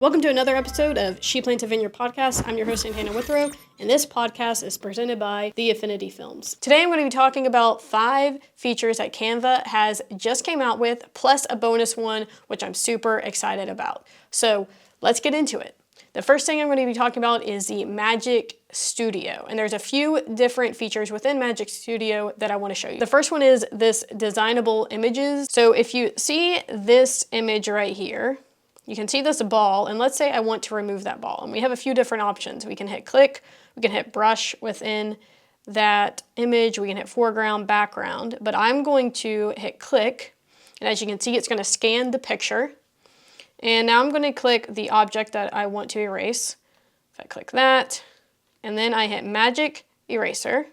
Welcome to another episode of She Plants a Vineyard podcast. I'm your host, Hannah Withrow, and this podcast is presented by The Affinity Films. Today I'm going to be talking about 5 features that Canva has just came out with, plus a bonus one, which I'm super excited about. So let's get into it. The first thing I'm going to be talking about is the Magic Studio, and there's a few different features within Magic Studio that I want to show you. The first one is this designable images. So if you see this image right here, you can see this ball, and let's say I want to remove that ball. And we have a few different options. We can hit click, we can hit brush within that image, we can hit foreground, background, but I'm going to hit click, and as you can see, it's going to scan the picture. And now I'm going to click the object that I want to erase. If I click that, and then I hit Magic Eraser.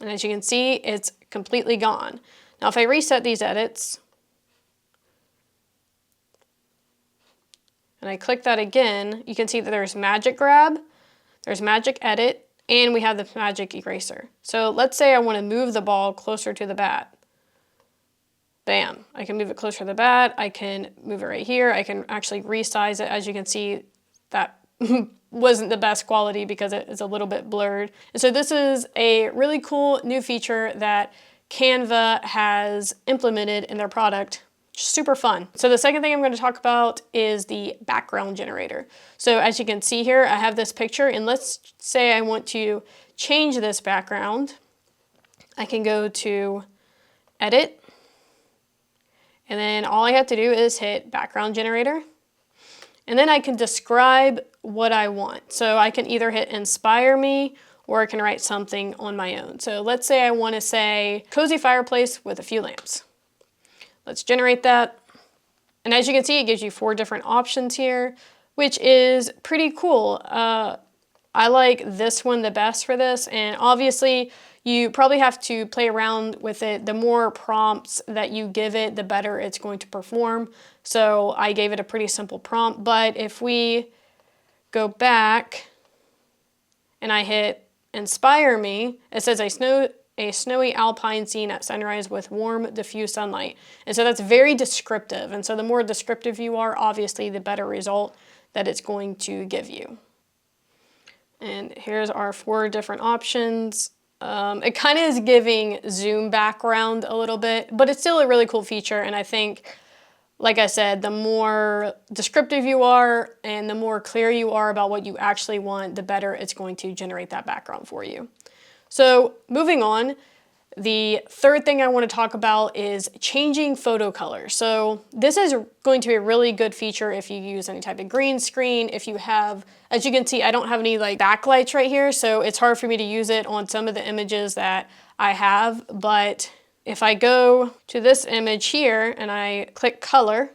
And as you can see, it's completely gone. Now if I reset these edits, and I click that again, you can see that there's Magic Grab, there's Magic Edit, and we have the Magic Eraser. So let's say I want to move the ball closer to the bat. Bam, I can move it closer to the bat, I can move it right here, I can actually resize it. As you can see, that wasn't the best quality because it is a little bit blurred. And so this is a really cool new feature that Canva has implemented in their product. Super fun. So the second thing I'm going to talk about is the background generator. So as you can see here, I have this picture, and let's say I want to change this background. I can go to Edit, and then all I have to do is hit Background Generator. And then I can describe what I want. So I can either hit Inspire Me, or I can write something on my own. So let's say I want to say cozy fireplace with a few lamps. Let's generate that. And as you can see, it gives you 4 different options here, which is pretty cool. I like this one the best for this, and obviously you probably have to play around with it. The more prompts that you give it, the better it's going to perform. So I gave it a pretty simple prompt, but if we go back and I hit Inspire Me, it says a snowy alpine scene at sunrise with warm, diffuse sunlight. And so that's very descriptive. And so the more descriptive you are, obviously the better result that it's going to give you. And here's our 4 different options. It kind of is giving zoom background a little bit, but it's still a really cool feature. And I think, like I said, the more descriptive you are and the more clear you are about what you actually want, the better it's going to generate that background for you. So moving on, the third thing I want to talk about is changing photo color. So this is going to be a really good feature if you use any type of green screen. If you have, as you can see, I don't have any like backlights right here, so it's hard for me to use it on some of the images that I have. But if I go to this image here and I click color,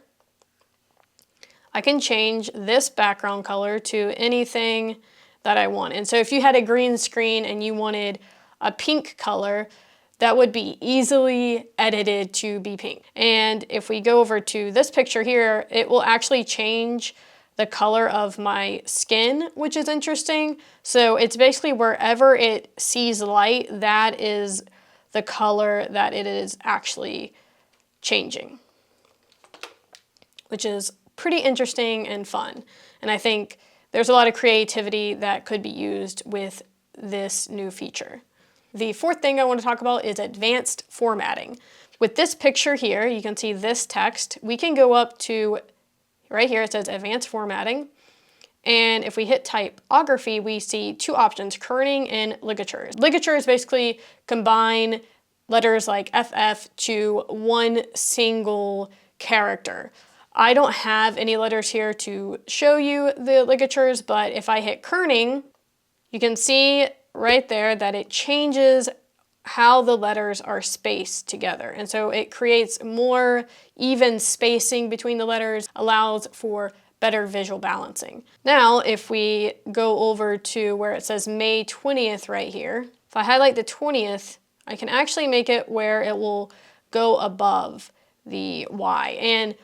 I can change this background color to anything that I want. And so if you had a green screen and you wanted a pink color, that would be easily edited to be pink. And if we go over to this picture here, it will actually change the color of my skin, which is interesting. So it's basically wherever it sees light, that is the color that it is actually changing, which is pretty interesting and fun. And I think there's a lot of creativity that could be used with this new feature. The fourth thing I want to talk about is advanced formatting. With this picture here, you can see this text. We can go up to, right here it says advanced formatting. And if we hit typography, we see 2 options, kerning and ligatures. Ligatures basically combine letters like FF to one single character. I don't have any letters here to show you the ligatures, but if I hit kerning, you can see right there that it changes how the letters are spaced together. And so it creates more even spacing between the letters, allows for better visual balancing. Now, if we go over to where it says May 20th right here, if I highlight the 20th, I can actually make it where it will go above the Y. And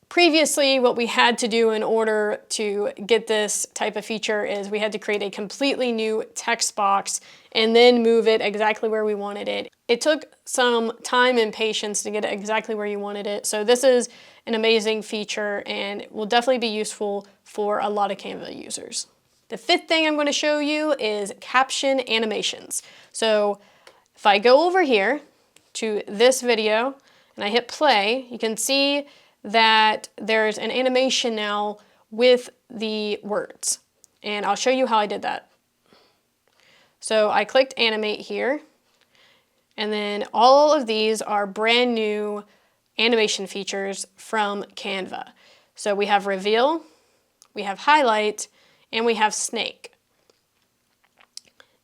Previously, what we had to do in order to get this type of feature is we had to create a completely new text box and then move it exactly where we wanted it. It took some time and patience to get it exactly where you wanted it. So this is an amazing feature and will definitely be useful for a lot of Canva users. The fifth thing I'm going to show you is caption animations. So if I go over here to this video and I hit play, you can see that there's an animation now with the words. And I'll show you how I did that. So I clicked animate here, and then all of these are brand new animation features from Canva. So we have reveal, we have highlight, and we have snake.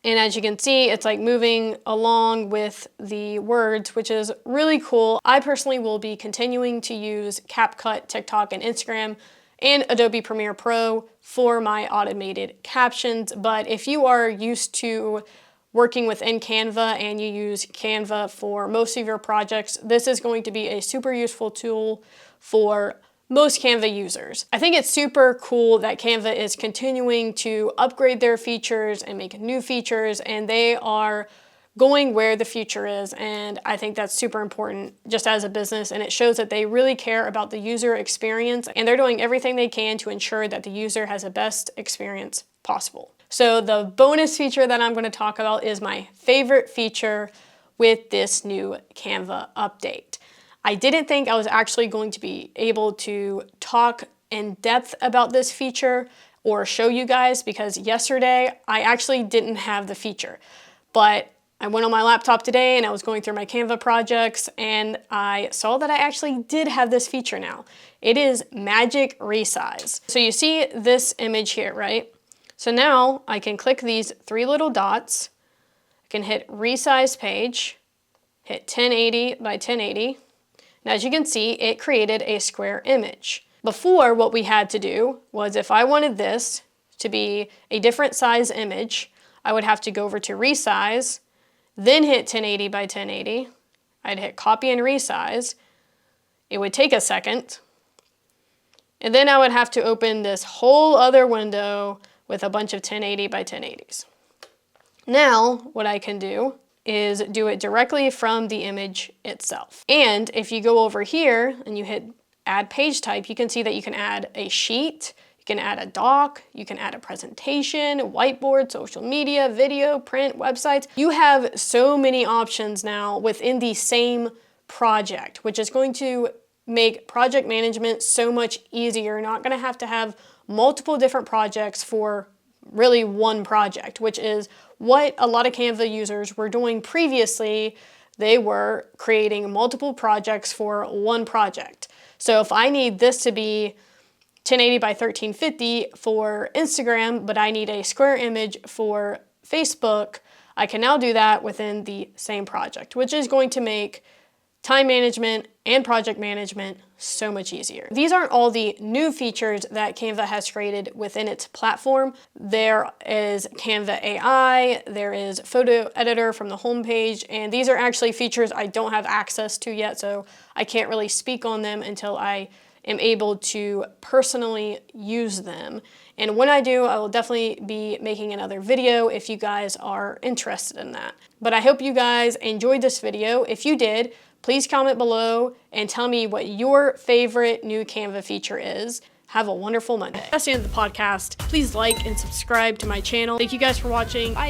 And as you can see, it's like moving along with the words, which is really cool. I personally will be continuing to use CapCut, TikTok, and Instagram, and Adobe Premiere Pro for my automated captions. But if you are used to working within Canva and you use Canva for most of your projects, this is going to be a super useful tool for most Canva users. I think it's super cool that Canva is continuing to upgrade their features and make new features, and they are going where the future is, and I think that's super important just as a business, and it shows that they really care about the user experience, and they're doing everything they can to ensure that the user has the best experience possible. So the bonus feature that I'm going to talk about is my favorite feature with this new Canva update. I didn't think I was actually going to be able to talk in depth about this feature or show you guys, because yesterday I actually didn't have the feature. But I went on my laptop today and I was going through my Canva projects and I saw that I actually did have this feature now. It is Magic Resize. So you see this image here, right? So now I can click these three little dots. I can hit Resize Page, hit 1080 by 1080. And as you can see, it created a square image. Before, what we had to do was if I wanted this to be a different size image, I would have to go over to Resize, then hit 1080 by 1080. I'd hit Copy and Resize. It would take a second. And then I would have to open this whole other window with a bunch of 1080 by 1080s. Now, what I can do is do it directly from the image itself. And if you go over here and you hit add page type, you can see that you can add a sheet, you can add a doc, you can add a presentation, whiteboard, social media, video, print, websites. You have so many options now within the same project, which is going to make project management so much easier. You're not going to have multiple different projects for really one project, which is what a lot of Canva users were doing previously. They were creating multiple projects for one project. So if I need this to be 1080 by 1350 for Instagram, but I need a square image for Facebook, I can now do that within the same project, which is going to make time management and project management so much easier. These aren't all the new features that Canva has created within its platform. There is Canva AI, there is photo editor from the homepage, and these are actually features I don't have access to yet, so I can't really speak on them until I am able to personally use them. And when I do, I will definitely be making another video if you guys are interested in that. But I hope you guys enjoyed this video. If you did, please comment below and tell me what your favorite new Canva feature is. Have a wonderful Monday. That's the end of the podcast. Please like and subscribe to my channel. Thank you guys for watching. Bye.